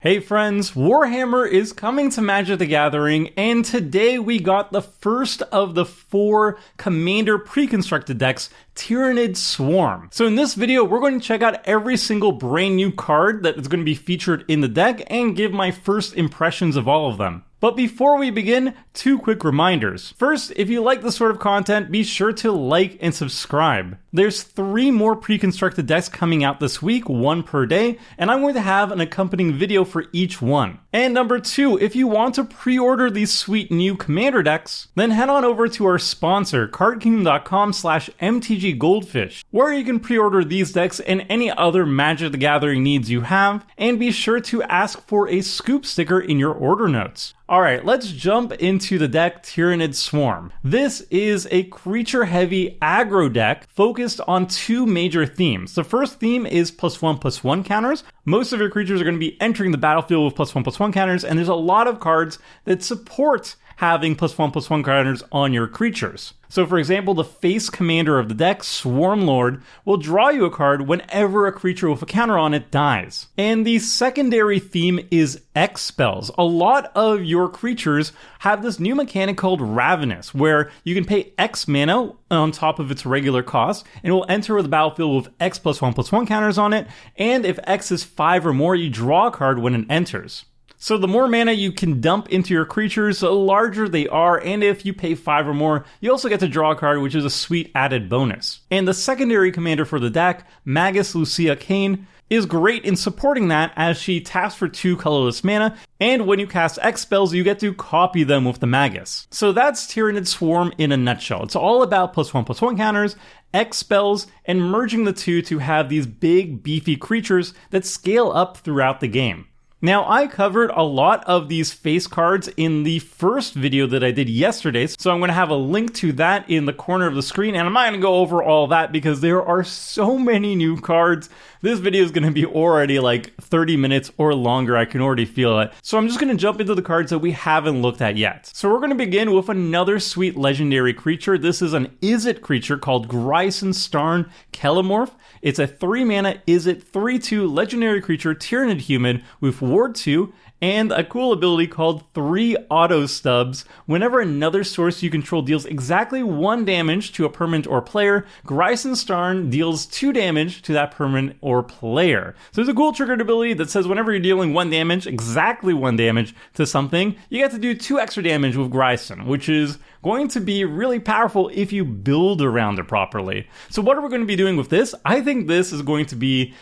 Hey friends, Warhammer is coming to Magic the Gathering, and today we got the first of the 4 Commander pre-constructed decks, Tyranid Swarm. So in this video, we're going to check out every single brand new card that is going to be featured in the deck and give my first impressions of all of them. But before we begin, 2 quick reminders. First, if you like this sort of content, be sure to like and subscribe. There's 3 more pre-constructed decks coming out this week, 1 per day, and I'm going to have an accompanying video for each one. And number 2, if you want to pre-order these sweet new Commander decks, then head on over to our sponsor, cardkingdom.com/mtggoldfish, where you can pre-order these decks and any other Magic the Gathering needs you have, and be sure to ask for a scoop sticker in your order notes. Alright, let's jump into the deck Tyranid Swarm. This is a creature-heavy aggro deck focused on 2 major themes. The first theme is +1/+1 counters. Most of your creatures are going to be entering the battlefield with +1/+1 counters, and there's a lot of cards that support having +1/+1 counters on your creatures. So for example, the face commander of the deck, Swarm Lord, will draw you a card whenever a creature with a counter on it dies. And the secondary theme is X spells. A lot of your creatures have this new mechanic called Ravenous, where you can pay X mana on top of its regular cost, and it will enter the battlefield with X +1/+1 counters on it, and if X is 5 or more, you draw a card when it enters. So the more mana you can dump into your creatures, the larger they are, and if you pay 5 or more, you also get to draw a card, which is a sweet added bonus. And the secondary commander for the deck, Magus Lucia Kane, is great in supporting that as she taps for 2 colorless mana, and when you cast X spells, you get to copy them with the Magus. So that's Tyranid Swarm in a nutshell. It's all about +1/+1 counters, X spells, and merging the 2 to have these big, beefy creatures that scale up throughout the game. Now, I covered a lot of these face cards in the first video that I did yesterday, so I'm going to have a link to that in the corner of the screen, and I'm not going to go over all that because there are so many new cards. This video is going to be already like 30 minutes or longer, I can already feel it. So I'm just going to jump into the cards that we haven't looked at yet. So we're going to begin with another sweet legendary creature. This is an Izzet creature called Grice and Starn Kellamorph. It's a 3 mana Izzet 3/2 legendary creature, Tyranid human with Ward 2, and a cool ability called 3 auto stubs. Whenever another source you control deals exactly 1 damage to a permanent or player, Grice and Starn deals 2 damage to that permanent or player. So there's a cool triggered ability that says whenever you're dealing 1 damage, exactly 1 damage to something, you get to do 2 extra damage with Grice, which is going to be really powerful if you build around it properly. So what are we going to be doing with this? I think this is going to be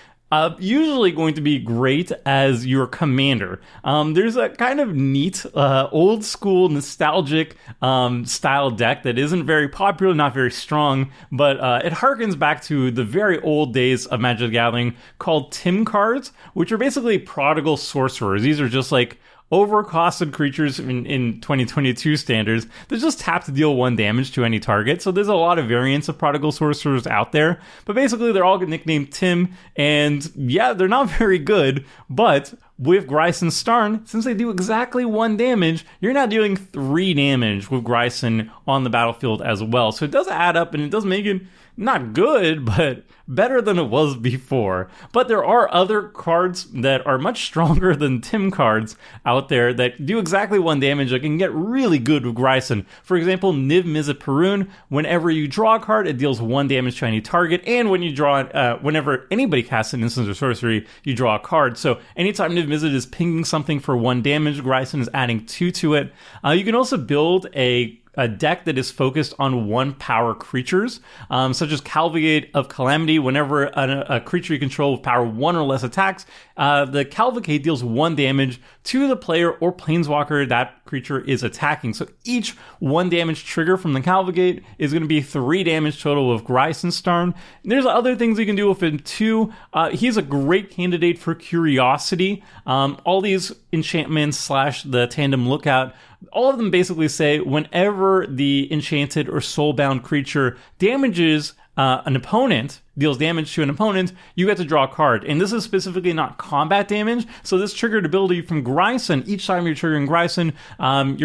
usually going to be great as your commander. There's a kind of neat, old school, nostalgic style deck that isn't very popular, not very strong, but it harkens back to the very old days of Magic the Gathering called Tim cards, which are basically prodigal sorcerers. These are just like overcosted creatures in 2022 standards that just tap to deal 1 damage to any target. So there's a lot of variants of prodigal sorcerers out there, but basically they're all nicknamed Tim, and yeah, they're not very good, but with Grice and Starn, since they do exactly 1 damage, you're now doing 3 damage with Grice on the battlefield as well. So it does add up, and it does make it not good, but better than it was before. But there are other cards that are much stronger than Tim cards out there that do exactly 1 damage that can get really good with Grice. For example, Niv Mizzet Perun, whenever you draw a card, it deals 1 damage to any target, and when you draw whenever anybody casts an instant or sorcery, you draw a card. So anytime Niv Mizzet is pinging something for 1 damage, Grice is adding 2 to it. You can also build a deck that is focused on 1 power creatures, such as Cavalcade of Calamity. Whenever a creature you control with power 1 or less attacks, the Cavalcade deals 1 damage to the player or planeswalker that creature is attacking. So each 1 damage trigger from the Cavalcade is going to be 3 damage total with Grice and Starn. There's other things you can do with him too. He's a great candidate for Curiosity. All these enchantments / the Tandem Lookout, all of them basically say whenever the enchanted or soulbound creature damages an opponent deals damage to an opponent, you get to draw a card. And this is specifically not combat damage. So this triggered ability from Grice, and each time you're triggering Grice, you're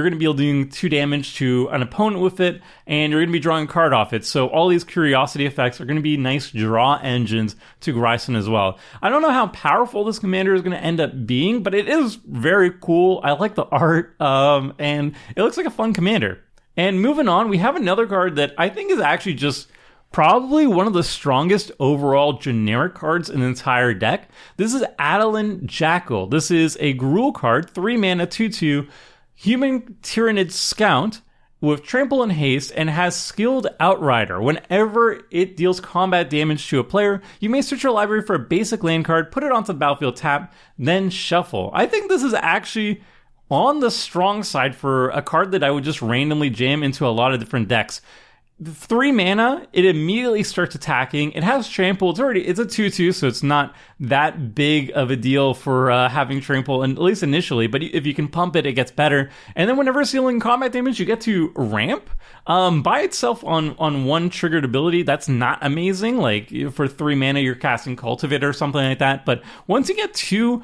going to be doing 2 damage to an opponent with it, and you're going to be drawing a card off it. So all these curiosity effects are going to be nice draw engines to Grice as well. I don't know how powerful this commander is going to end up being, but it is very cool. I like the art, and it looks like a fun commander. And moving on, we have another card that I think is actually just probably one of the strongest overall generic cards in the entire deck. This is Adeline Jackal. This is a Gruul card, 3 mana, 2/2, human Tyranid Scout with trample and haste, and has skilled Outrider. Whenever it deals combat damage to a player, you may search your library for a basic land card, put it onto the battlefield, tap, then shuffle. I think this is actually on the strong side for a card that I would just randomly jam into a lot of different decks. 3 mana, it immediately starts attacking. It has trample. It's a 2/2, so it's not that big of a deal for having trample, and at least initially. But if you can pump it, it gets better. And then whenever it's dealing combat damage, you get to ramp. By itself on 1 triggered ability, that's not amazing. Like for 3 mana, you're casting Cultivate or something like that. But once you get 2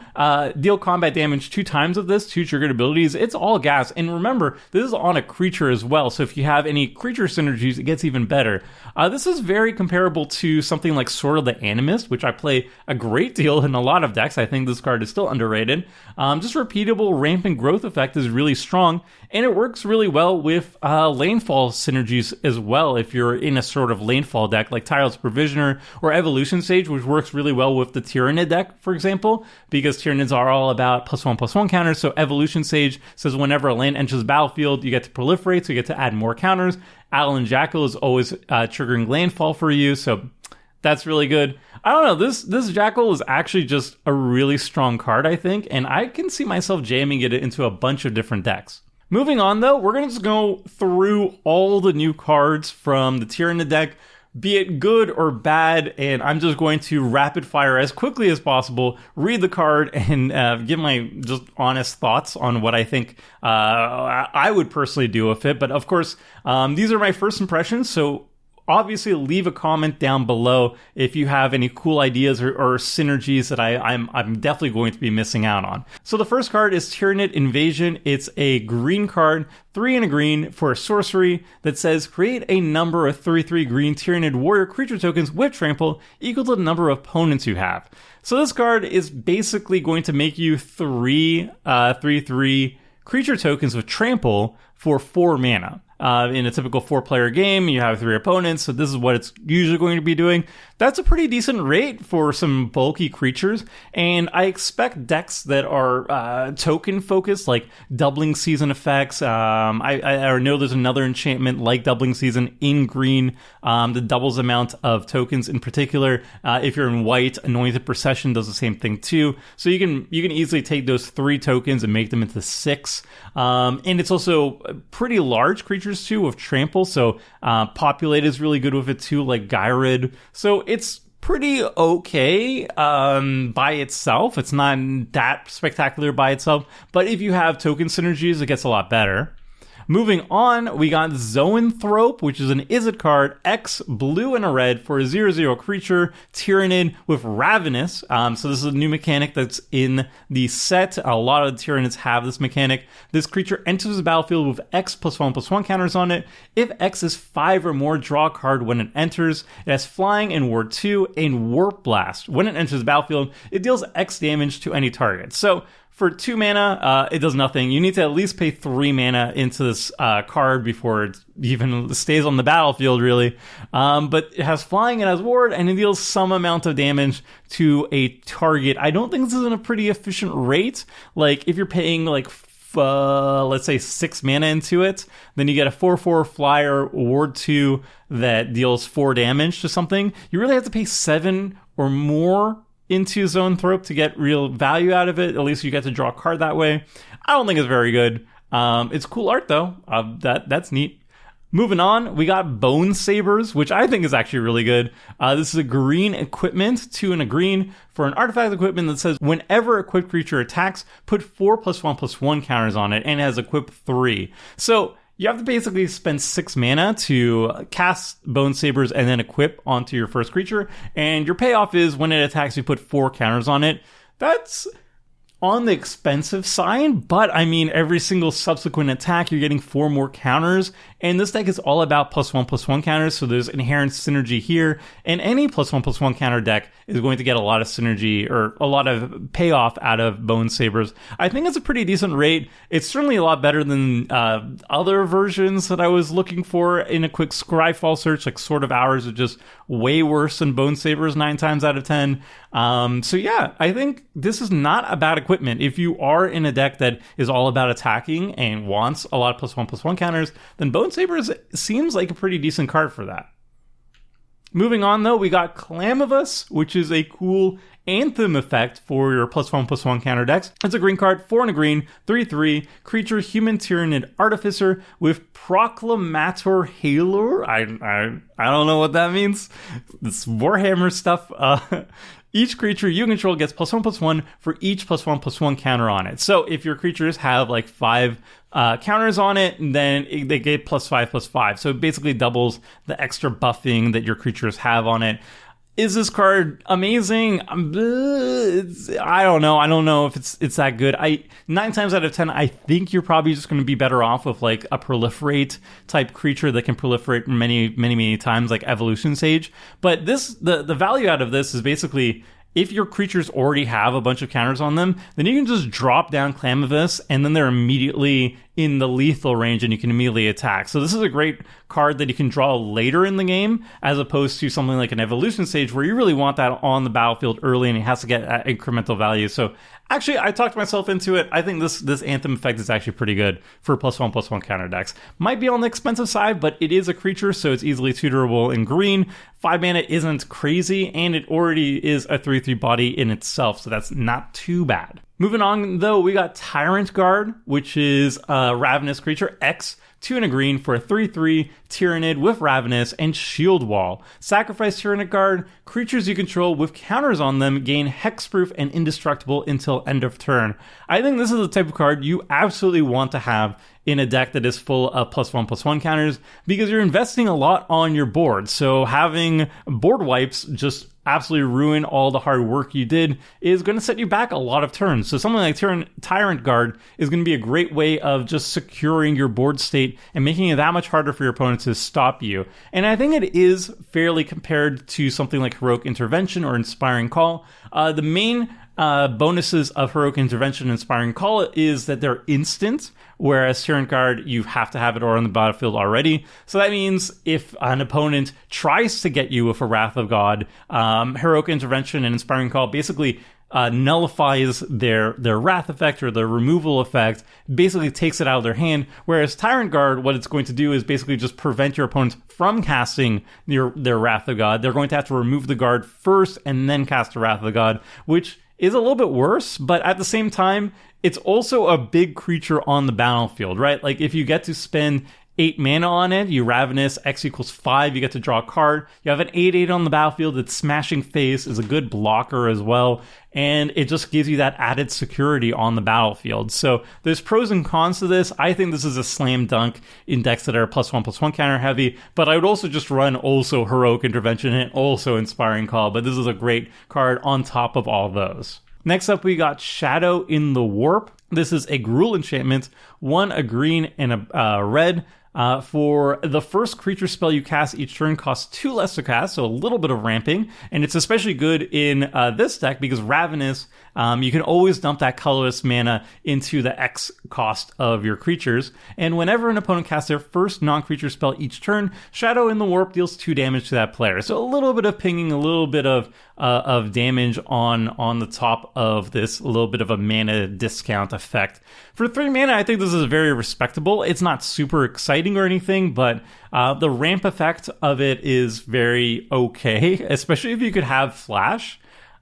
deal combat damage 2 times of this, 2 triggered abilities, it's all gas. And remember, this is on a creature as well. So if you have any creature synergies, it gets even better. This is very comparable to something like Sword of the Animist, which I play a great deal in a lot of decks. I think this card is still underrated. Just repeatable rampant growth effect is really strong, and it works really well with landfall synergies as well. If you're in a sort of landfall deck like Tireless Provisioner or Evolution Sage, which works really well with the Tyranid deck, for example, because Tyranids are all about +1/+1 counters. So Evolution Sage says whenever a land enters the battlefield, you get to proliferate, so you get to add more counters. Adeline Jackal is always triggering landfall for you, so that's really good. I don't know, this Jackal is actually just a really strong card, I think, and I can see myself jamming it into a bunch of different decks. Moving on, though, we're going to just go through all the new cards from the Tyranid deck, be it good or bad, and I'm just going to rapid fire as quickly as possible, read the card, and give my just honest thoughts on what I think I would personally do with it. But of course, these are my first impressions, so obviously leave a comment down below if you have any cool ideas or synergies that I'm definitely going to be missing out on. So the first card is Tyranid Invasion. It's a green card, 3 and a green for a sorcery that says create a number of 3/3 green Tyranid warrior creature tokens with trample equal to the number of opponents you have. So this card is basically going to make you 3 3/3 creature tokens with trample for 4 mana. In a typical 4-player game, you have 3 opponents, so this is what it's usually going to be doing. That's a pretty decent rate for some bulky creatures, and I expect decks that are token-focused, like Doubling Season effects. I know there's another enchantment like Doubling Season in green that doubles amount of tokens in particular. If you're in white, Anointed Procession does the same thing too. So you can easily take those 3 tokens and make them into 6. And it's also pretty large creatures too with trample, so Populate is really good with it too, like Gyrid. So it's pretty okay by itself. It's not that spectacular by itself, but if you have token synergies, it gets a lot better. Moving on, we got Zoanthrope, which is an Izzet card, X, blue and a red for a 0/0 creature, Tyranid with Ravenous. So this is a new mechanic that's in the set. A lot of the Tyranids have this mechanic. This creature enters the battlefield with X +1/+1 counters on it. If X is 5 or more, draw a card when it enters. It has Flying and Ward 2 and Warp Blast. When it enters the battlefield, it deals X damage to any target. So for 2 mana, it does nothing. You need to at least pay 3 mana into this card before it even stays on the battlefield, really. But it has Flying, it has Ward, and it deals some amount of damage to a target. I don't think this is in a pretty efficient rate. Like, if you're paying, like, let's say 6 mana into it, then you get a 4/4 flyer, Ward 2, that deals 4 damage to something. You really have to pay 7 or more into Zoanthrope to get real value out of it. At least you get to draw a card that way. I don't think it's very good. It's cool art though. That's neat. Moving on, we got Bone Sabers, which I think is actually really good. This is a green equipment, 2 and a green, for an artifact equipment that says whenever equipped creature attacks, put 4 +1/+1 counters on it, and it has equip 3. So You have to basically spend 6 mana to cast Bone Sabers and then equip onto your first creature, and your payoff is when it attacks, you put 4 counters on it. That's on the expensive side, but I mean, every single subsequent attack, you're getting 4 more counters, and this deck is all about +1/+1 counters, so there's inherent synergy here, and any +1/+1 counter deck is going to get a lot of synergy, or a lot of payoff out of Bone Sabers. I think it's a pretty decent rate. It's certainly a lot better than other versions that I was looking for in a quick Scryfall search, like Sword of Hours are just way worse than Bone Sabers 9 times out of 10. So yeah, I think this is not a bad equipment. If you are in a deck that is all about attacking and wants a lot of +1/+1 counters, then Bone Sabers seems like a pretty decent card for that. Moving on though, we got Clam of Us, which is a cool Anthem effect for your +1/+1 counter decks. It's a green card, 4 and a green, 3/3, creature, human Tyranid Artificer with Proclamator Halor. I don't know what that means. It's Warhammer stuff. Each creature you control gets +1/+1 for each +1/+1 counter on it. So if your creatures have like 5 counters on it, then they get +5/+5. So it basically doubles the extra buffing that your creatures have on it. Is this card amazing? I don't know. I don't know if it's that good. 9 times out of 10, I think you're probably just going to be better off with like a proliferate type creature that can proliferate many times, like Evolution Sage. But the value out of this is basically, if your creatures already have a bunch of counters on them, then you can just drop down Clam of Us, and then they're immediately in the lethal range and you can immediately attack. So this is a great card that you can draw later in the game, as opposed to something like an Evolution Stage where you really want that on the battlefield early and it has to get that incremental value. So actually, I talked myself into it. I think this Anthem effect is actually pretty good for +1/+1 counter decks. Might be on the expensive side, but it is a creature, so it's easily tutorable in green. 5 mana isn't crazy, and it already is a 3/3 body in itself, so that's not too bad. Moving on, though, we got Tyrant Guard, which is a Ravenous creature, X, 2 and a green for a 3/3 Tyranid with Ravenous and Shield Wall. Sacrifice Tyranid Guard. Creatures you control with counters on them gain hexproof and indestructible until end of turn. I think this is the type of card you absolutely want to have in a deck that is full of +1/+1 counters, because you're investing a lot on your board. So having board wipes just absolutely ruin all the hard work you did is going to set you back a lot of turns. So something like Tyrant Guard is going to be a great way of just securing your board state and making it that much harder for your opponent to stop you. And I think it is fairly compared to something like Heroic Intervention or Inspiring Call. The main bonuses of Heroic Intervention and Inspiring Call is that they're instant, whereas Tyrant Guard, you have to have it on the battlefield already. So that means if an opponent tries to get you with a Wrath of God, Heroic Intervention and Inspiring Call basically nullifies their Wrath effect or their removal effect, basically takes it out of their hand, whereas Tyrant Guard, what it's going to do is basically just prevent your opponents from casting their Wrath of God. They're going to have to remove the guard first and then cast the Wrath of God, which is a little bit worse, but at the same time, it's also a big creature on the battlefield, right? Like, if you get to spend 8 mana on it, you Ravenous, X equals 5, you get to draw a card. You have an 8/8 on the battlefield. It's Smashing Face, is a good blocker as well, and it just gives you that added security on the battlefield. So there's pros and cons to this. I think this is a slam dunk in decks that are +1/+1 counter heavy, but I would also just run also Heroic Intervention and also Inspiring Call, but this is a great card on top of all those. Next up, we got Shadow in the Warp. This is a Gruul enchantment, 1 a green and a red. For the first creature spell you cast each turn costs 2 less to cast, so a little bit of ramping. And it's especially good in this deck because Ravenous, you can always dump that colorless mana into the X cost of your creatures. And whenever an opponent casts their first non-creature spell each turn, Shadow in the Warp deals 2 damage to that player. So a little bit of pinging, a little bit of damage on the top of this, a little bit of a mana discount effect. For 3 mana, I think this is very respectable. It's not super exciting or anything, but the ramp effect of it is very okay, especially if you could have Flash.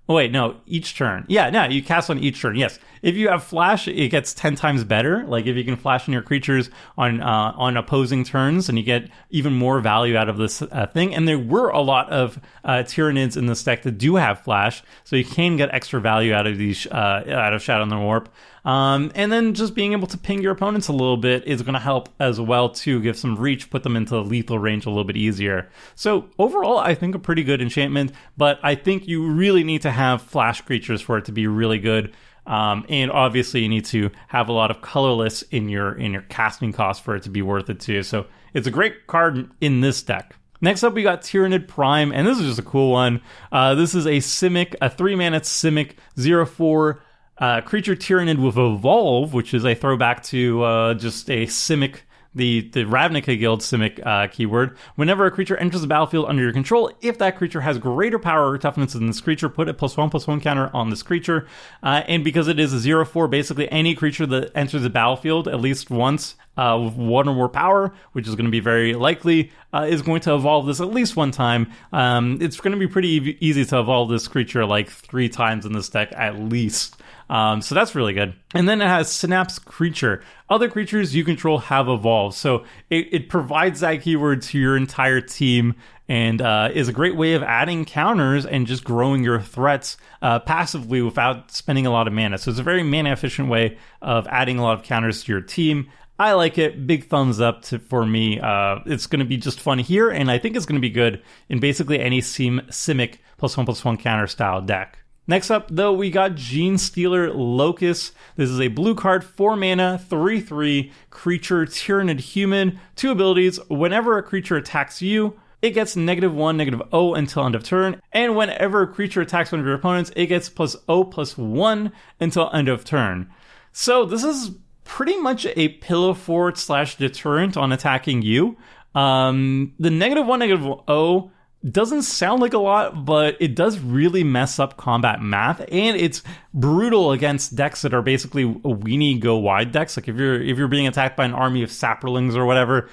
Oh, wait, no, each turn. Yeah, no, you cast on each turn, yes. If you have flash, it gets 10 times better. Like if you can flash in your creatures on opposing turns, and you get even more value out of this thing. And there were a lot of Tyranids in this deck that do have flash, so you can get extra value out of these out of Shadow in the Warp. And then just being able to ping your opponents a little bit is going to help as well to give some reach, put them into lethal range a little bit easier. So overall, I think a pretty good enchantment, but I think you really need to have flash creatures for it to be really good. And obviously you need to have a lot of colorless in your casting cost for it to be worth it too. So it's a great card in this deck. Next up, we got Tyranid Prime, and this is just a cool one. This is a Simic, a 3-mana Simic 0/4 creature Tyranid with Evolve, which is a throwback to just a Simic, the Ravnica Guild Simic keyword. Whenever a creature enters the battlefield under your control, if that creature has greater power or toughness than this creature, put a +1/+1 counter on this creature. And because it is a 0/4, basically any creature that enters the battlefield at least once with 1 or more power, which is going to be very likely, is going to evolve this at least 1 time. It's going to be pretty easy to evolve this creature like 3 times in this deck at least. So that's really good. And then it has Synapse Creature. Other creatures you control have evolved. So it provides that keyword to your entire team, and is a great way of adding counters and just growing your threats passively without spending a lot of mana. So it's a very mana efficient way of adding a lot of counters to your team. I like it. Big thumbs up for me. It's going to be just fun here, and I think it's going to be good in basically any Simic +1/+1 counter style deck. Next up, though, we got Genestealer Locus. This is a blue card, 4 mana, 3/3 creature, Tyranid human. 2 abilities. Whenever a creature attacks you, it gets -1, -0 until end of turn. And whenever a creature attacks one of your opponents, it gets +0/+1 until end of turn. So this is pretty much a pillow fort / deterrent on attacking you. The -1, -0 doesn't sound like a lot, but it does really mess up combat math, and it's brutal against decks that are basically weenie go wide decks. Like if you're being attacked by an army of saprolings or whatever,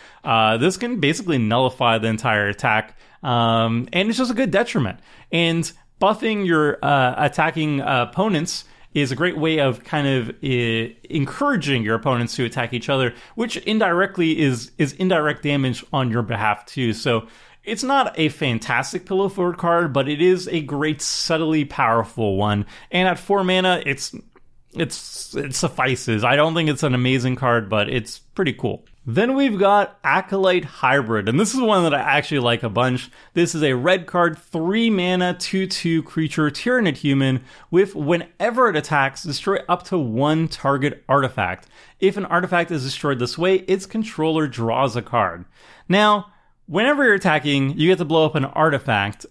this can basically nullify the entire attack, and it's just a good detriment. And buffing your attacking opponents is a great way of kind of encouraging your opponents to attack each other, which indirectly is indirect damage on your behalf too. So it's not a fantastic pillow fort card, but it is a great, subtly powerful one. And at 4 mana, it suffices. I don't think it's an amazing card, but it's pretty cool. Then we've got Acolyte Hybrid, and this is one that I actually like a bunch. This is a red card, 3 mana, 2/2 creature, Tyranid human, with whenever it attacks, destroy up to 1 target artifact. If an artifact is destroyed this way, its controller draws a card. Now, whenever you're attacking, you get to blow up an artifact.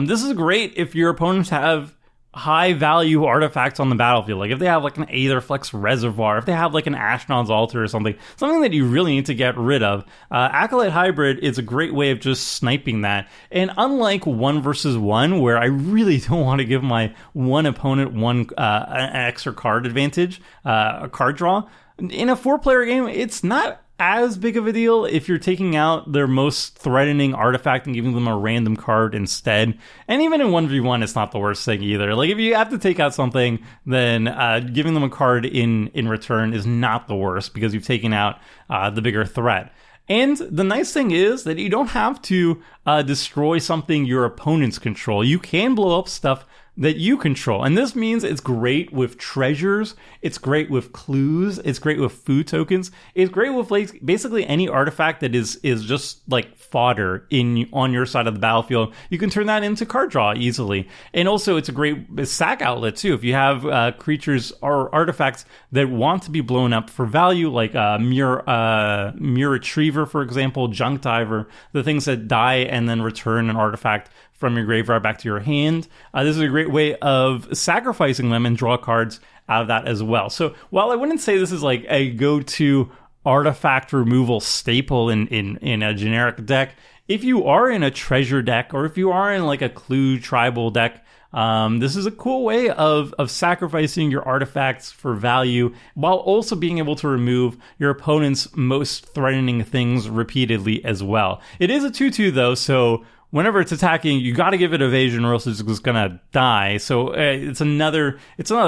This is great if your opponents have high value artifacts on the battlefield. Like if they have like an Aetherflex Reservoir, if they have like an Ashnod's Altar or something that you really need to get rid of. Acolyte Hybrid is a great way of just sniping that. And unlike 1 versus 1, where I really don't want to give my one opponent an extra card advantage, a card draw, in a 4-player game, it's not as big of a deal if you're taking out their most threatening artifact and giving them a random card instead. And even in 1v1, it's not the worst thing either. Like if you have to take out something, then giving them a card in return is not the worst, because you've taken out the bigger threat. And the nice thing is that you don't have to destroy something your opponents control. You can blow up stuff that you control. And this means it's great with treasures, it's great with clues, it's great with food tokens, it's great with like basically any artifact that is just like fodder on your side of the battlefield. You can turn that into card draw easily. And also it's a great sack outlet too. If you have creatures or artifacts that want to be blown up for value, like Mirror Retriever, for example, Junk Diver, the things that die and then return an artifact from your graveyard back to your hand. This is a great way of sacrificing them and draw cards out of that as well. So while I wouldn't say this is like a go-to artifact removal staple in a generic deck, if you are in a treasure deck or if you are in like a clue tribal deck, this is a cool way of sacrificing your artifacts for value while also being able to remove your opponent's most threatening things repeatedly as well. It is a 2/2 though, so whenever it's attacking, you got to give it evasion or else it's just going to die. So it's another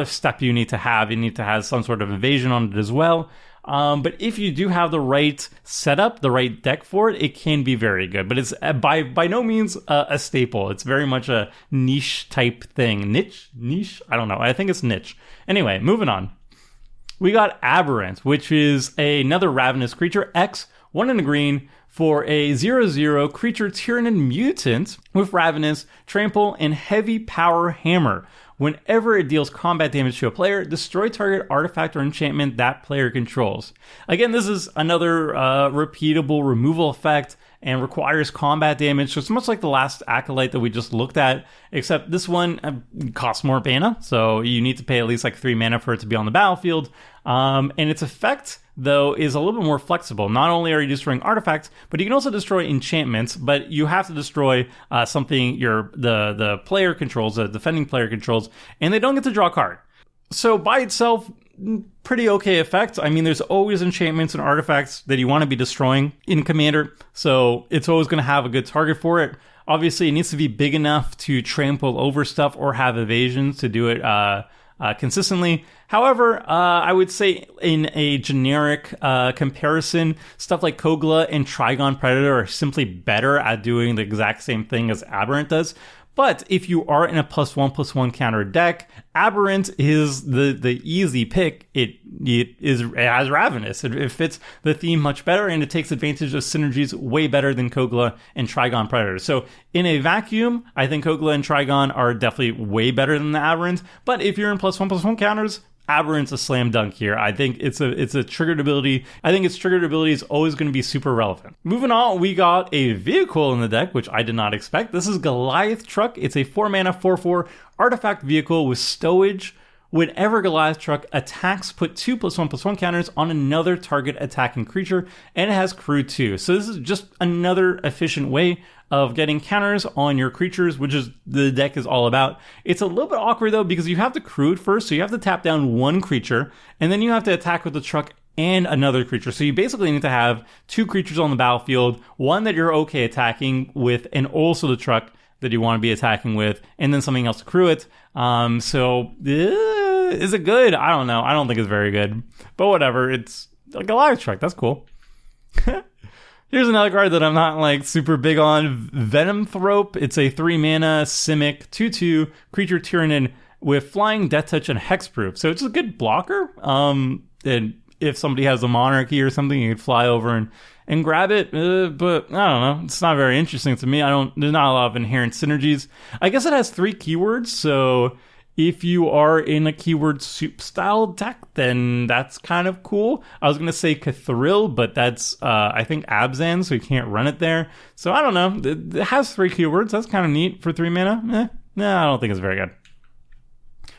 step you need to have. You need to have some sort of evasion on it as well. But if you do have the right setup, the right deck for it, it can be very good. But it's by no means a staple. It's very much a niche type thing. Niche? I don't know. I think it's niche. Anyway, moving on. We got Aberrant, which is another Ravenous creature, X, 1 in a green, for a 0/0 creature Tyranid mutant with Ravenous, Trample, and Heavy Power Hammer. Whenever it deals combat damage to a player, destroy target artifact or enchantment that player controls. Again, this is another repeatable removal effect and requires combat damage. So it's much like the last Acolyte that we just looked at, except this one costs more mana. So you need to pay at least like 3 mana for it to be on the battlefield. And its effect, though, is a little bit more flexible. Not only are you destroying artifacts, but you can also destroy enchantments, but you have to destroy something the player controls, the defending player controls, and they don't get to draw a card. So by itself, pretty okay effect. I mean, there's always enchantments and artifacts that you want to be destroying in Commander, so it's always going to have a good target for it. Obviously, it needs to be big enough to trample over stuff or have evasions to do it consistently. However, I would say in a generic comparison, stuff like Kogla and Trigon Predator are simply better at doing the exact same thing as Aberrant does. But if you are in a +1/+1 counter deck, Aberrant is the easy pick. It has Ravenous. It fits the theme much better, and it takes advantage of synergies way better than Kogla and Trigon Predator. So in a vacuum, I think Kogla and Trigon are definitely way better than the Aberrant. But if you're in +1/+1 counters, Aberrant's a slam dunk here. I think it's a triggered ability. I think its triggered ability is always going to be super relevant. Moving on, we got a vehicle in the deck, which I did not expect. This is Goliath Truck. It's a 4-mana 4/4 artifact vehicle with stowage. Whenever Goliath Truck attacks, put 2 +1/+1 counters on another target attacking creature, and it has crew 2. So this is just another efficient way of getting counters on your creatures, which is the deck is all about. It's a little bit awkward though, because you have to crew it first, so you have to tap down one creature, and then you have to attack with the truck and another creature. So you basically need to have 2 creatures on the battlefield, one that you're okay attacking with, and also the truck that you want to be attacking with, and then something else to crew it. Is it good? I don't know. I don't think it's very good, but whatever. It's like a Goliath Truck. That's cool. Here's another card that I'm not like super big on. Venomthrope. It's a 3-mana Simic Tutu creature Tyranid with flying, death touch, and hexproof. So it's a good blocker. And if somebody has a monarchy or something, you could fly over and grab it. But I don't know. It's not very interesting to me. There's not a lot of inherent synergies. I guess it has 3 keywords. So if you are in a keyword soup style deck, then that's kind of cool. I was going to say Cathril, but that's, I think, Abzan, so you can't run it there. So I don't know. It has 3 keywords. That's kind of neat for 3 mana. No, I don't think it's very good.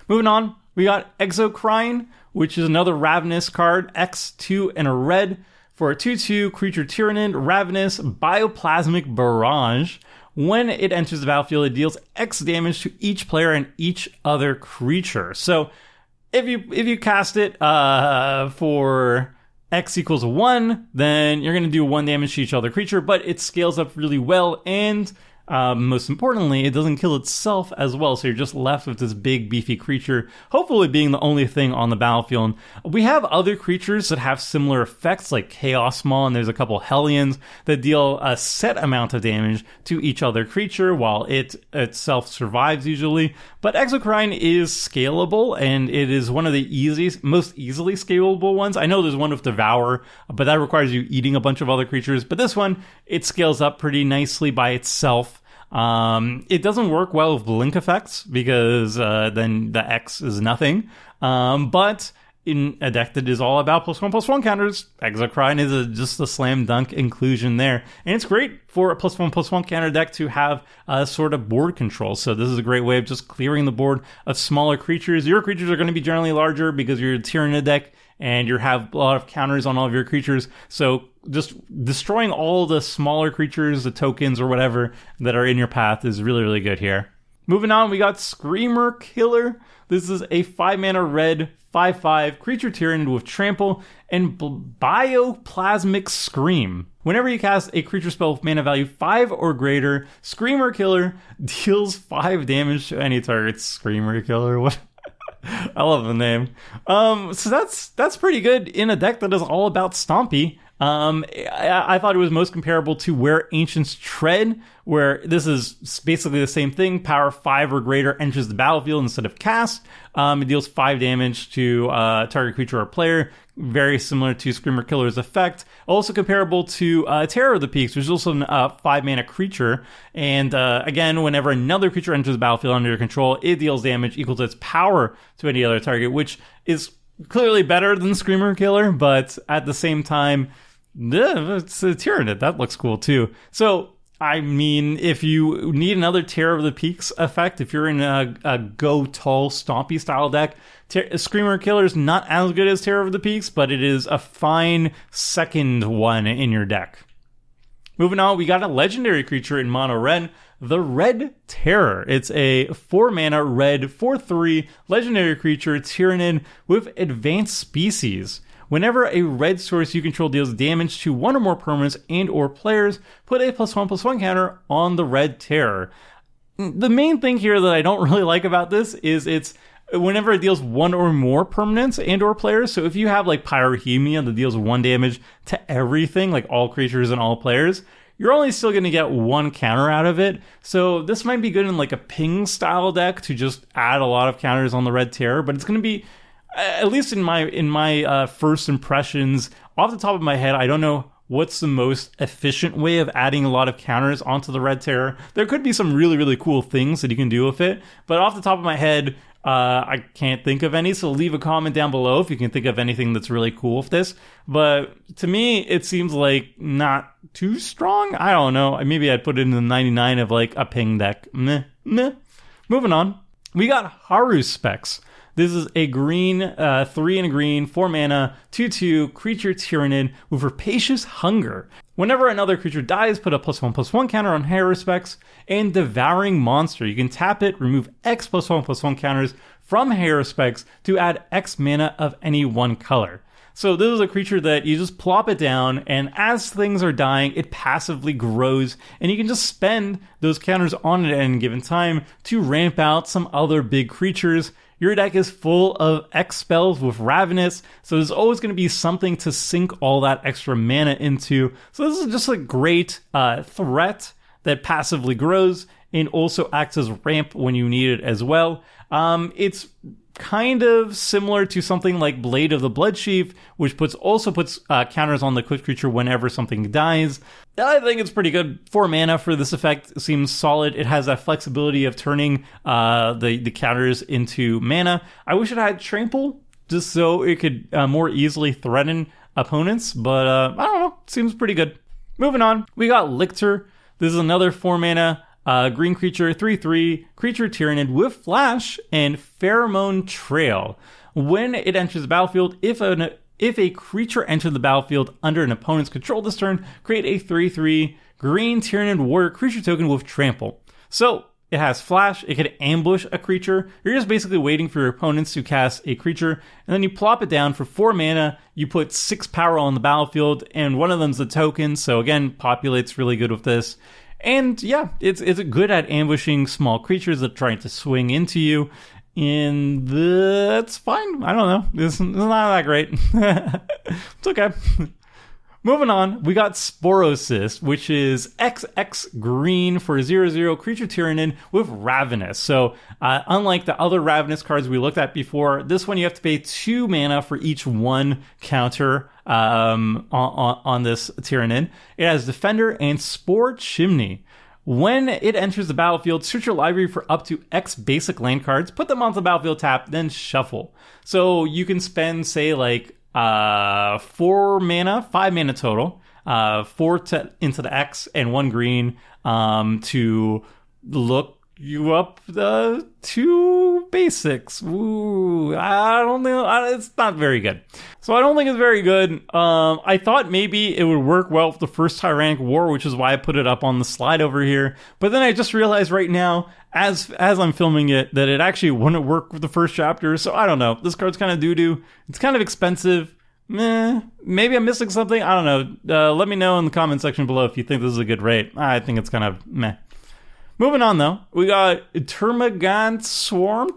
Moving on, we got Exocrine, which is another Ravenous card. X2 and a red for a 2/2 creature Tyranid, Ravenous, Bioplasmic Barrage. When it enters the battlefield, it deals X damage to each player and each other creature. So if you cast it for X equals 1, then you're going to do 1 damage to each other creature, but it scales up really well, and most importantly, it doesn't kill itself as well, so you're just left with this big beefy creature, hopefully being the only thing on the battlefield. We have other creatures that have similar effects, like Chaos Maw, and there's a couple Hellions that deal a set amount of damage to each other creature while it itself survives usually. But Exocrine is scalable, and it is one of the most easily scalable ones. I know there's one with Devour, but that requires you eating a bunch of other creatures, but this one, it scales up pretty nicely by itself. It doesn't work well with blink effects because then the X is nothing. But in a deck that is all about +1/+1 counters, Exocrine is just a slam dunk inclusion there. And it's great for a +1/+1 counter deck to have a sort of board control. So this is a great way of just clearing the board of smaller creatures. Your creatures are going to be generally larger because you're a Tyranid deck and you have a lot of counters on all of your creatures. So just destroying all the smaller creatures, the tokens or whatever that are in your path is really, really good here. Moving on, we got Screamer Killer. This is a 5-mana red 5/5 creature Tyranid with Trample and Bioplasmic Scream. Whenever you cast a creature spell with mana value 5 or greater, Screamer Killer deals 5 damage to any target. Screamer Killer, what? I love the name. So that's pretty good in a deck that is all about Stompy. I thought it was most comparable to Where Ancients Tread, where this is basically the same thing. Power 5 or greater enters the battlefield instead of cast. It deals 5 damage to target creature or player. Very similar to Screamer Killer's effect. Also comparable to Terror of the Peaks, which is also a 5-mana creature. And again, whenever another creature enters the battlefield under your control, it deals damage equal to its power to any other target, which is clearly better than Screamer Killer, but at the same time, it's a Tyranid. That looks cool too. So, I mean, if you need another Terror of the Peaks effect, if you're in a go tall stompy style deck, Screamer Killer is not as good as Terror of the Peaks, but it is a fine second one in your deck. Moving on, we got a legendary creature in mono red, the Red Terror. It's a 4-mana red 4/3 legendary creature Tyranid with Advanced Species. Whenever a red source you control deals damage to one or more permanents and or players, put a +1/+1 counter on the Red Terror. The main thing here that I don't really like about this is it's whenever it deals one or more permanents and or players. So if you have like Pyrrhemia that deals 1 damage to everything, like all creatures and all players, you're only still going to get 1 counter out of it. So this might be good in like a ping style deck to just add a lot of counters on the Red Terror, but it's going to be, at least in my first impressions, off the top of my head, I don't know what's the most efficient way of adding a lot of counters onto the Red Terror. There could be some really, really cool things that you can do with it, but off the top of my head, I can't think of any, so leave a comment down below if you can think of anything that's really cool with this. But to me, it seems like not too strong. I don't know. Maybe I'd put it in the 99 of like a ping deck. Meh. Moving on. We got Haru Specs. This is a green, 3 and a green, 4-mana, 2/2 creature Tyranid with Rapacious Hunger. Whenever another creature dies, put a +1/+1 counter on Haru Specs, and Devouring Monster. You can tap it, remove X +1/+1 counters from Haru Specs to add X mana of any one color. So this is a creature that you just plop it down, and as things are dying, it passively grows, and you can just spend those counters on it at any given time to ramp out some other big creatures. Your deck is full of X spells with Ravenous, so there's always going to be something to sink all that extra mana into. So this is just a great threat that passively grows and also acts as ramp when you need it as well. It's kind of similar to something like Blade of the Bloodsheaf, which also puts counters on the creature whenever something dies. I think it's pretty good. 4 mana for this effect seems solid. It has that flexibility of turning the counters into mana. I wish it had Trample, just so it could more easily threaten opponents, but I don't know. Seems pretty good. Moving on, we got Lictor. This is another 4 mana green creature, 3/3, creature Tyranid with Flash and Pheromone Trail. When it enters the battlefield, if a creature enters the battlefield under an opponent's control this turn, create a 3/3 green Tyranid warrior creature token with Trample. So it has Flash, it can ambush a creature. You're just basically waiting for your opponents to cast a creature, and then you plop it down for 4 mana, you put 6 power on the battlefield, and one of them's a token, so again, populates really good with this. And yeah, it's good at ambushing small creatures that are trying to swing into you. And that's fine. I don't know. It's not that great. It's okay. Moving on, we got Sporosis, which is XX green for 0/0 creature Tyranid with Ravenous. So unlike the other Ravenous cards we looked at before, this one you have to pay 2 mana for each 1 counter on this Tyranid. It has Defender and Spore Chimney. When it enters the battlefield, search your library for up to X basic land cards, put them onto the battlefield tap, then shuffle. So you can spend, say, like 4 mana, 5 mana total, 4 into the X and 1 green to look you up the 2 basics. Ooh, I don't think it's not very good. So I don't think it's very good. I thought maybe it would work well with the first Tyrannic War, which is why I put it up on the slide over here. But then I just realized right now, as I'm filming it that it actually wouldn't work with the first chapter. So I don't know. This card's kind of doo-doo. It's kind of expensive. Maybe I'm missing something. I don't know. Let me know in the comment section below if you think this is a good rate. I think it's kind of meh. Moving on, though, we got Turmojan Swarm.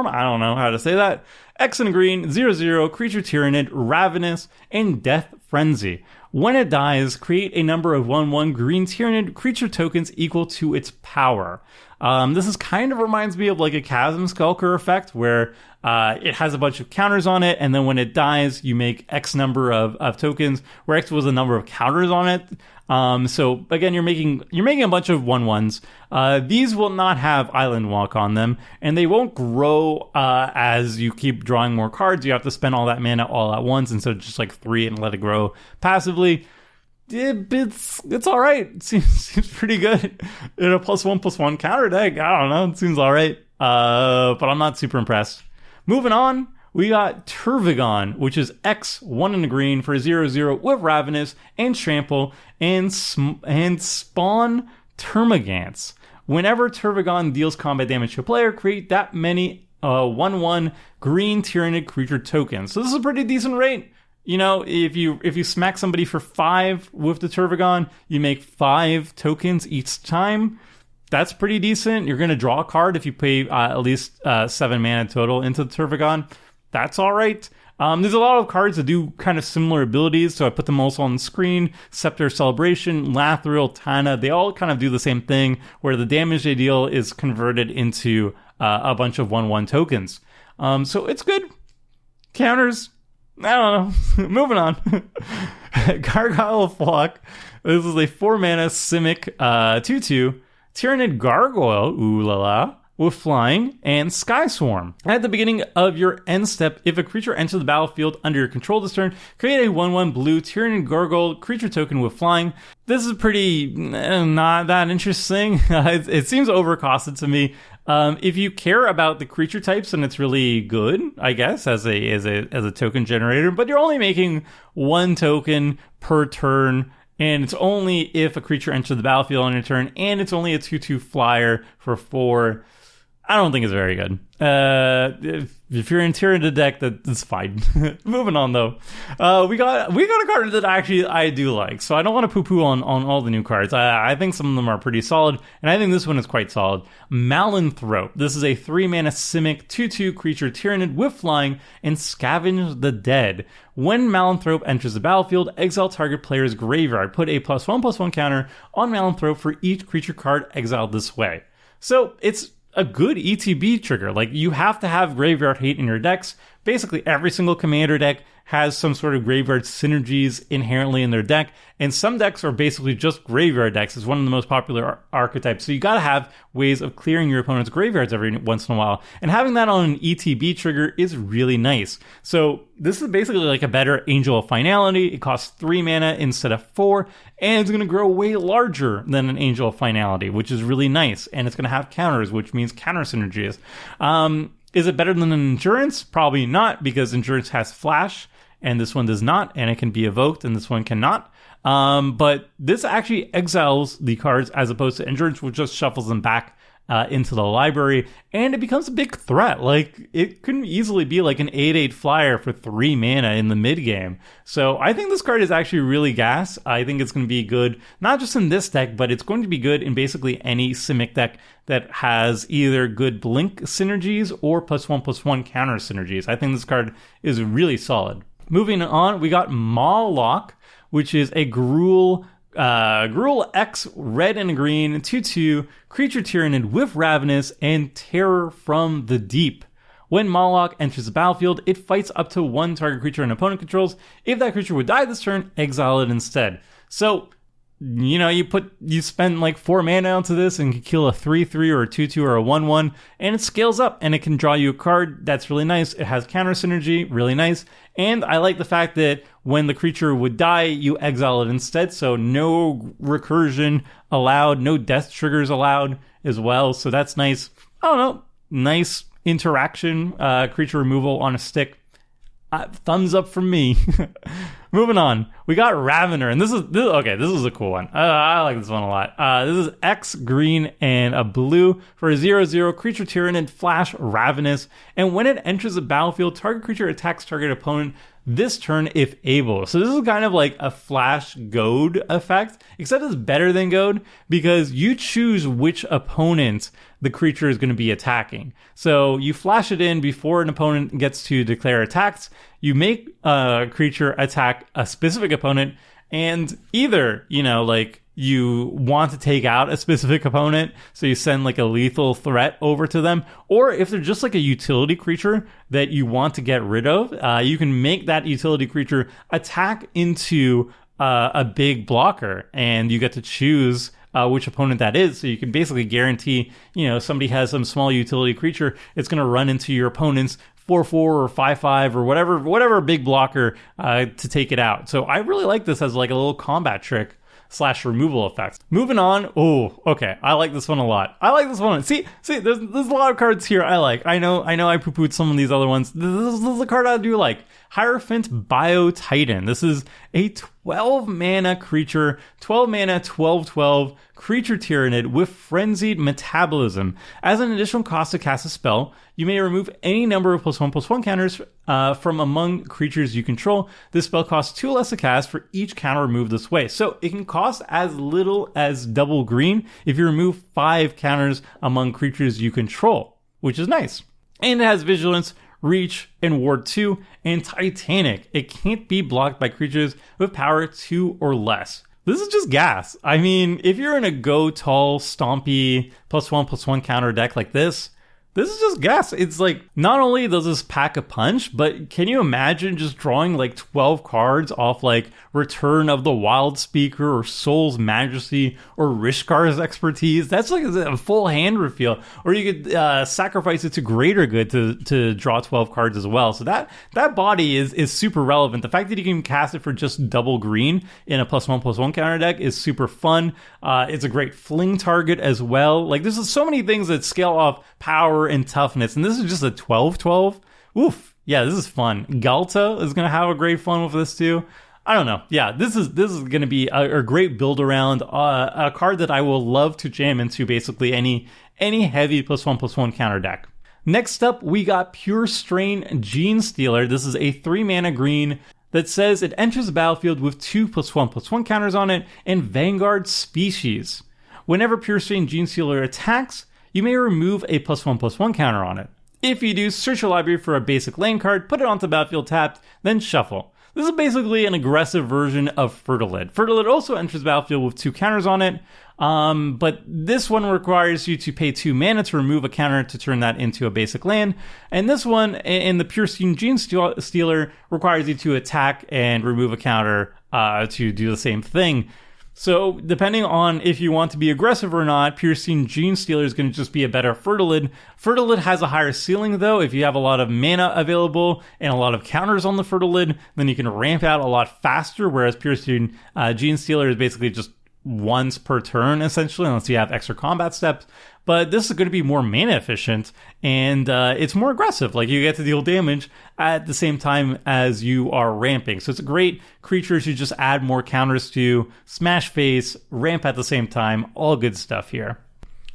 I don't know how to say that. X and green, 0/0, creature Tyranid, Ravenous, and Death Frenzy. When it dies, create a number of 1/1 green Tyranid creature tokens equal to its power. This is kind of reminds me of like a Chasm Skulker effect, where it has a bunch of counters on it, and then when it dies, you make X number of tokens, where X was the number of counters on it. So again, you're making a bunch of 1/1s. These will not have Island Walk on them, and they won't grow as you keep drawing more cards. You have to spend all that mana all at once instead of just like 3 and let it grow passively. It's all right. It seems pretty good in a +1/+1 counter deck. I don't know. It seems all right, but I'm not super impressed. Moving on. We got Turvagon, which is X, 1 in the green for 0/0 with Ravenous and Trample and spawn Termagants. Whenever Turvagon deals combat damage to a player, create that many 1/1 green Tyranid creature tokens. So this is a pretty decent rate. You know, if you smack somebody for 5 with the Turvagon, you make 5 tokens each time. That's pretty decent. You're going to draw a card if you pay at least 7 mana total into the Turvagon. That's all right. There's a lot of cards that do kind of similar abilities, so I put them also on the screen. Scepter Celebration, Lathril, Tana, they all kind of do the same thing, where the damage they deal is converted into a bunch of 1/1 tokens. So it's good. Counters, I don't know. Moving on. Gargoyle Flock. This is a 4-mana Simic Tutu. Tyranid Gargoyle, ooh la la, with flying, and Sky Swarm. At the beginning of your end step, if a creature enters the battlefield under your control this turn, create a 1/1 blue Tyranid Gargoyle creature token with flying. This is pretty not that interesting. It seems overcosted to me. If you care about the creature types, then it's really good, I guess, as a token generator. But you're only making 1 token per turn, and it's only if a creature enters the battlefield on your turn, and it's only a 2/2 flyer for 4. I don't think it's very good. If you're in Tyranid deck, that's fine. Moving on, though. We got a card that actually I do like, so I don't want to poo-poo on all the new cards. I think some of them are pretty solid, and I think this one is quite solid. Malinthroat. This is a 3-mana Simic 2/2 creature Tyranid with flying and Scavenge the Dead. When Malinthroat enters the battlefield, exile target player's graveyard. Put a +1/+1 counter on Malinthroat for each creature card exiled this way. So it's a good ETB trigger. Like, you have to have graveyard hate in your decks. Basically, every single commander deck has some sort of graveyard synergies inherently in their deck, and some decks are basically just graveyard decks. It's one of the most popular archetypes. So you gotta have ways of clearing your opponent's graveyards every once in a while, and having that on an ETB trigger is really nice. So this is basically like a better Angel of Finality. It costs 3 mana instead of 4, and it's gonna grow way larger than an Angel of Finality, which is really nice, and it's gonna have counters, which means counter synergies. Is it better than an Endurance? Probably not, because Endurance has Flash, and this one does not, and it can be evoked, and this one cannot. But this actually exiles the cards as opposed to Endurance, which just shuffles them back into the library, and it becomes a big threat. Like, it couldn't easily be like an 8/8 flyer for 3 mana in the mid game. So I think this card is actually really gas. I think it's going to be good, not just in this deck, but it's going to be good in basically any Simic deck that has either good blink synergies or +1/+1 counter synergies. I think this card is really solid. Moving on, we got Malllock, which is a Gruul X, red and green, 2/2, creature Tyranid with Ravenous and Terror from the Deep. When Malllock enters the battlefield, it fights up to 1 target creature an opponent controls. If that creature would die this turn, exile it instead. So, you know, you spend like 4 mana onto this and can kill a 3/3 or a 2/2 or a 1/1, and it scales up and it can draw you a card. That's really nice. It has counter synergy, really nice. And I like the fact that when the creature would die, you exile it instead. So no recursion allowed, no death triggers allowed as well. So that's nice. I don't know. Nice interaction, creature removal on a stick. Thumbs up from me. moving on. We got Ravener, and this is a cool one. I like this one a lot. This is X Green and a blue for a 0/0 creature Tyranid Flash Ravenous, and when it enters the battlefield, target creature attacks target opponent this turn if able. So this is kind of like a Flash Goad effect, except it's better than Goad because you choose which opponent the creature is going to be attacking. So you flash it in before an opponent gets to declare attacks. You make a creature attack a specific opponent, and either, like you want to take out a specific opponent, so you send like a lethal threat over to them, or if they're just like a utility creature that you want to get rid of, you can make that utility creature attack into a big blocker, and you get to choose which opponent that is. So you can basically guarantee, somebody has some small utility creature, it's going to run into your opponent's 4/4 or 5/5 or whatever big blocker to take it out. So I really like this as like a little combat trick / removal effects. Moving on. Oh, okay. I like this one a lot. I like this one. See, there's a lot of cards here I like. I know I poo-pooed some of these other ones. This is a card I do like. Hierophant Bio Titan. This is a 12 mana creature, 12 mana, 12/12 creature Tyranid with frenzied metabolism. As an additional cost to cast a spell, you may remove any number of +1/+1 counters from among creatures you control. This spell costs 2 less to cast for each counter removed this way. So it can cost as little as double green if you remove 5 counters among creatures you control, which is nice. And it has Vigilance, Reach, and Ward 2, and Titanic. It can't be blocked by creatures with power 2 or less. This is just gas. I mean, if you're in a go tall, stompy, +1/+1 counter deck like this is just gas. It's like, not only does this pack a punch, but can you imagine just drawing like 12 cards off like Return of the Wild Speaker or Soul's Majesty or Rishkar's Expertise? That's like a full hand reveal. Or you could sacrifice it to Greater Good to draw 12 cards as well. So that body is super relevant. The fact that you can cast it for just double green in a +1/+1 counter deck is super fun. It's a great fling target as well. Like, there's so many things that scale off power and toughness, and this is just a 12/12. Oof. Yeah, this is fun. Galta is going to have a great fun with this too. I don't know. Yeah, this is going to be a great build around, a card that I will love to jam into basically any heavy +1/+1 counter deck. Next up, we got Pure Strain Genestealer. This is a 3 mana green that says it enters the battlefield with 2 +1/+1 counters on it and Vanguard Species. Whenever Pure Strain Genestealer attacks, you may remove a +1/+1 counter on it. If you do, search your library for a basic land card, put it onto the battlefield tapped, then shuffle. This is basically an aggressive version of Fertilid. Fertilid also enters the battlefield with 2 counters on it, but this one requires you to pay 2 mana to remove a counter to turn that into a basic land. And this one, in the Pure Strain Genestealer, requires you to attack and remove a counter to do the same thing. So, depending on if you want to be aggressive or not, Pure Strain Genestealer is going to just be a better Fertilid. Fertilid has a higher ceiling, though. If you have a lot of mana available and a lot of counters on the Fertilid, then you can ramp out a lot faster, whereas Pure Strain Genestealer is basically just once per turn, essentially, unless you have extra combat steps. But this is going to be more mana efficient, and it's more aggressive. Like, you get to deal damage at the same time as you are ramping. So it's a great creature to just add more counters to, smash face, ramp at the same time, all good stuff here.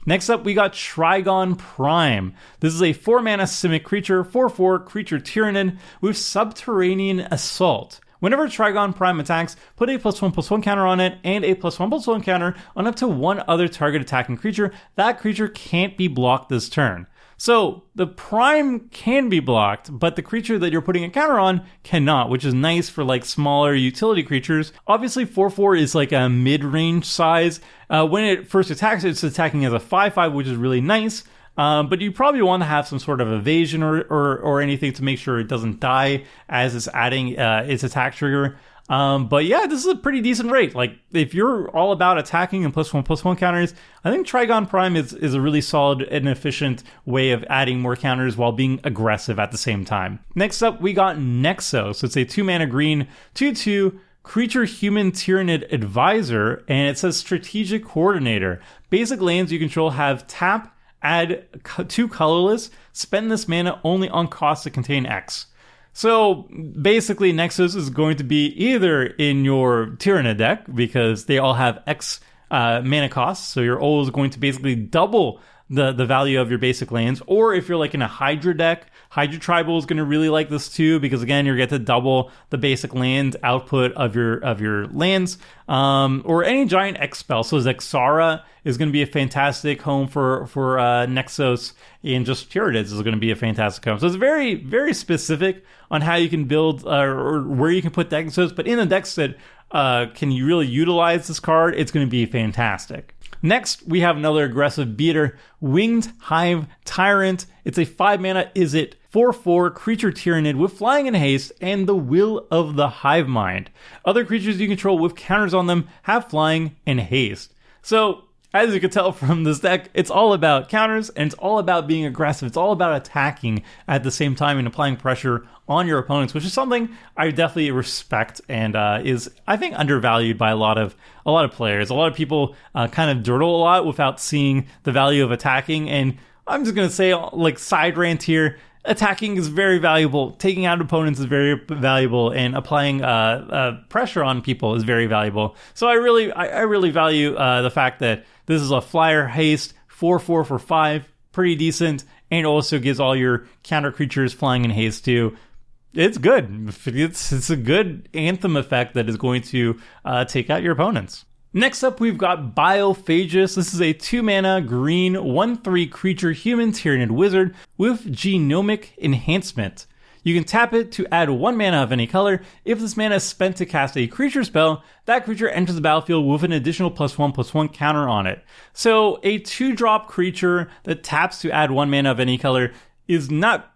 Next up, we got Trigon Prime. This is a 4 mana Simic creature, 4/4 creature Tyranid with Subterranean Assault. Whenever Trigon Prime attacks, put a +1/+1 counter on it and a +1/+1 counter on up to one other target attacking creature. That creature can't be blocked this turn. So the Prime can be blocked, but the creature that you're putting a counter on cannot, which is nice for like smaller utility creatures. Obviously 4/4 is like a mid-range size. When it first attacks, it's attacking as a 5/5, which is really nice. But you probably want to have some sort of evasion or anything to make sure it doesn't die as it's adding its attack trigger. But yeah, this is a pretty decent rate. Like, if you're all about attacking and +1/+1 counters, I think Trigon Prime is a really solid and efficient way of adding more counters while being aggressive at the same time. Next up, we got Nexus. It's a 2 mana green, 2/2 creature human Tyranid Advisor, and it says Strategic Coordinator. Basic lands you control have tap, add 2 colorless, spend this mana only on costs that contain X. So basically Nexus is going to be either in your Tyranid deck because they all have X mana costs, so you're always going to basically double the value of your basic lands, or if you're like in a Hydra deck, Hydra Tribal is going to really like this too, because again, you get to double the basic land output of your lands, or any giant X spell. So Zexara is going to be a fantastic home for Nexus, and just Tyranids is going to be a fantastic home. So it's very, very specific on how you can build or where you can put Nexus, but in the decks that can you really utilize this card, it's going to be fantastic. Next, we have another aggressive beater, Winged Hive Tyrant. It's a 5 mana Izzet 4/4 creature Tyranid with flying and haste and the Will of the Hive Mind. Other creatures you control with counters on them have flying and haste. So, as you can tell from this deck, it's all about counters and it's all about being aggressive. It's all about attacking at the same time and applying pressure on your opponents, which is something I definitely respect and is, I think, undervalued by a lot of players. A lot of people kind of durdle a lot without seeing the value of attacking. And I'm just going to say, like, side rant here, attacking is very valuable. Taking out opponents is very valuable, and applying pressure on people is very valuable. So I really value the fact that this is a flyer haste 4/4 for 5, pretty decent, and also gives all your counter creatures flying and haste too. It's good. It's a good anthem effect that is going to take out your opponents. Next up, we've got Biophages. This is a 2 mana green 1/3 creature human Tyranid wizard with genomic enhancement. You can tap it to add 1 mana of any color. If this mana is spent to cast a creature spell, that creature enters the battlefield with an additional +1/+1 counter on it. So a 2-drop creature that taps to add 1 mana of any color is not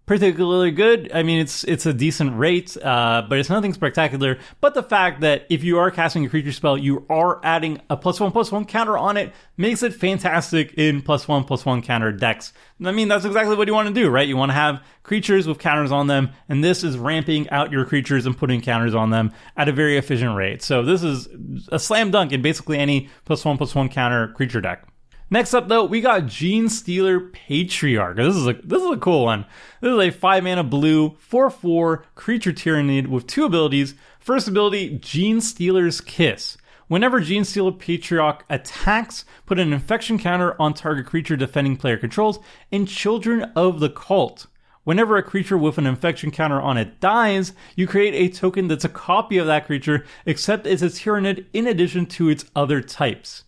particularly good. I mean, it's a decent rate, but it's nothing spectacular. But the fact that if you are casting a creature spell, you are adding a +1/+1 counter on it makes it fantastic in +1/+1 counter decks. I mean, that's exactly what you want to do, right? You want to have creatures with counters on them, and this is ramping out your creatures and putting counters on them at a very efficient rate. So this is a slam dunk in basically any +1/+1 counter creature deck. Next up, though, we got Genestealer Patriarch. This is a cool one. This is a 5 mana blue 4/4 creature Tyranid with 2 abilities. First ability, Genestealer's Kiss. Whenever Genestealer Patriarch attacks, put an infection counter on target creature defending player controls and Children of the Cult. Whenever a creature with an infection counter on it dies, you create a token that's a copy of that creature, except it's a Tyranid in addition to its other types.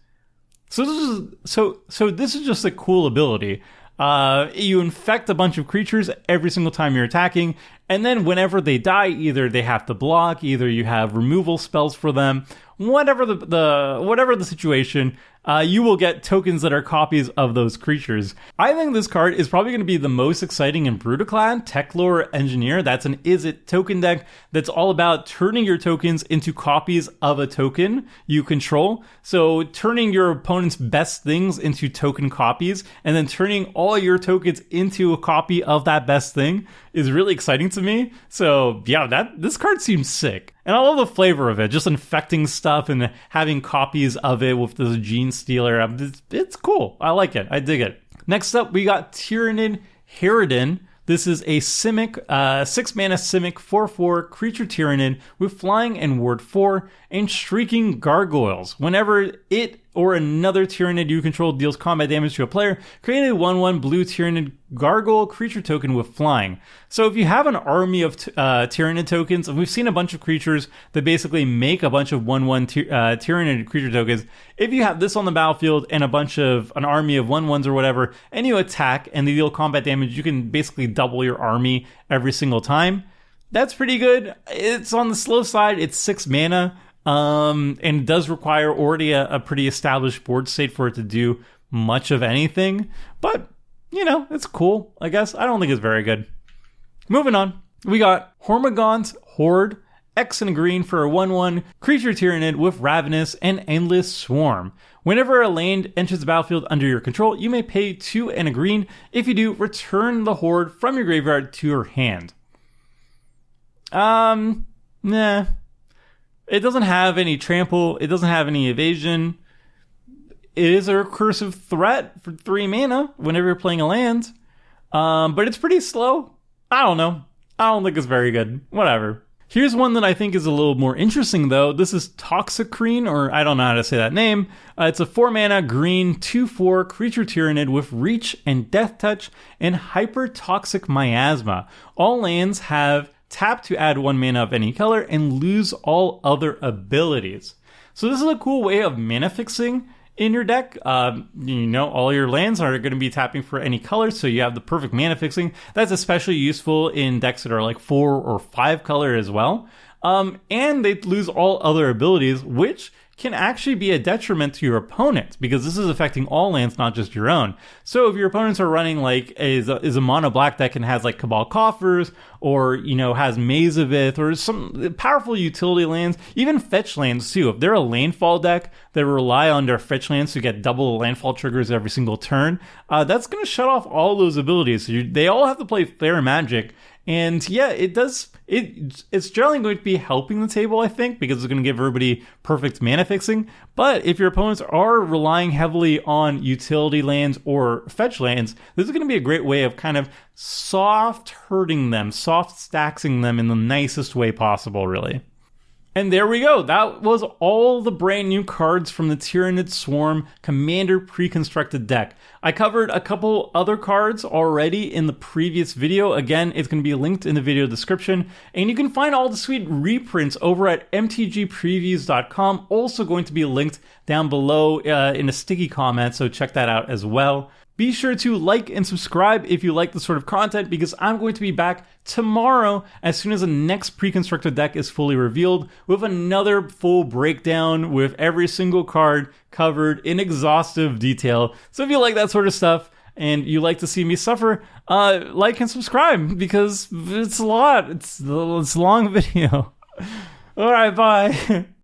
So this is just a cool ability. You infect a bunch of creatures every single time you're attacking, and then whenever they die, either they have to block, either you have removal spells for them, whatever the situation, you will get tokens that are copies of those creatures. I think this card is probably going to be the most exciting in Brutaclan, Techlore Engineer. That's an Izzet token deck that's all about turning your tokens into copies of a token you control. So turning your opponent's best things into token copies, and then turning all your tokens into a copy of that best thing is really exciting to me. So yeah, this card seems sick. And I love the flavor of it, just infecting stuff and having copies of it with the Genestealer. It's cool. I like it. I dig it. Next up, we got Tyranid Harrier. This is a Simic, 6 mana Simic 4/4 creature Tyranid with flying and ward 4 and shrieking gargoyles. Whenever it or another Tyranid you control deals combat damage to a player, create a 1/1 blue Tyranid gargoyle creature token with flying. So if you have an army of Tyranid tokens, and we've seen a bunch of creatures that basically make a bunch of 1/1 Tyranid creature tokens, if you have this on the battlefield and an army of 1/1s or whatever, and you attack and they deal combat damage, you can basically double your army every single time. That's pretty good. It's on the slow side. It's 6 mana. And it does require already a pretty established board state for it to do much of anything. But, you know, it's cool, I guess. I don't think it's very good. Moving on. We got Hormagaun's Horde X and a green for a 1/1 creature Tyranid with Ravenous and Endless Swarm. Whenever a land enters the battlefield under your control, you may pay 2 and a green. If you do, return the Horde from your graveyard to your hand. Nah. It doesn't have any trample. It doesn't have any evasion. It is a recursive threat for 3 mana whenever you're playing a land. But it's pretty slow. I don't know. I don't think it's very good. Whatever. Here's one that I think is a little more interesting, though. This is Toxicrine, or I don't know how to say that name. It's a 4-mana green 2/4 creature Tyranid with Reach and Death Touch and Hyper Toxic Miasma. All lands have tap to add 1 mana of any color and lose all other abilities. So this is a cool way of mana fixing in your deck. All your lands are going to be tapping for any color, so you have the perfect mana fixing. That's especially useful in decks that are like 4 or 5 color as well. And they lose all other abilities, which can actually be a detriment to your opponent, because this is affecting all lands, not just your own. So if your opponents are running like is a mono black deck and has like Cabal Coffers, or has Maze of Ith, or some powerful utility lands, even fetch lands too. If they're a landfall deck that rely on their fetch lands to get double landfall triggers every single turn, that's going to shut off all those abilities. So they all have to play fair magic. And yeah, it's generally going to be helping the table, I think, because it's going to give everybody perfect mana fixing. But if your opponents are relying heavily on utility lands or fetch lands, this is going to be a great way of kind of soft hurting them, soft staxing them in the nicest way possible, really. And there we go. That was all the brand new cards from the Tyranid Swarm Commander pre-constructed deck. I covered a couple other cards already in the previous video. Again, it's going to be linked in the video description. And you can find all the sweet reprints over at mtgpreviews.com. Also going to be linked down below in a sticky comment, so check that out as well. Be sure to like and subscribe if you like this sort of content, because I'm going to be back tomorrow as soon as the next pre-constructed deck is fully revealed with another full breakdown with every single card covered in exhaustive detail. So if you like that sort of stuff and you like to see me suffer, like and subscribe, because it's a lot. It's a long video. All right, bye.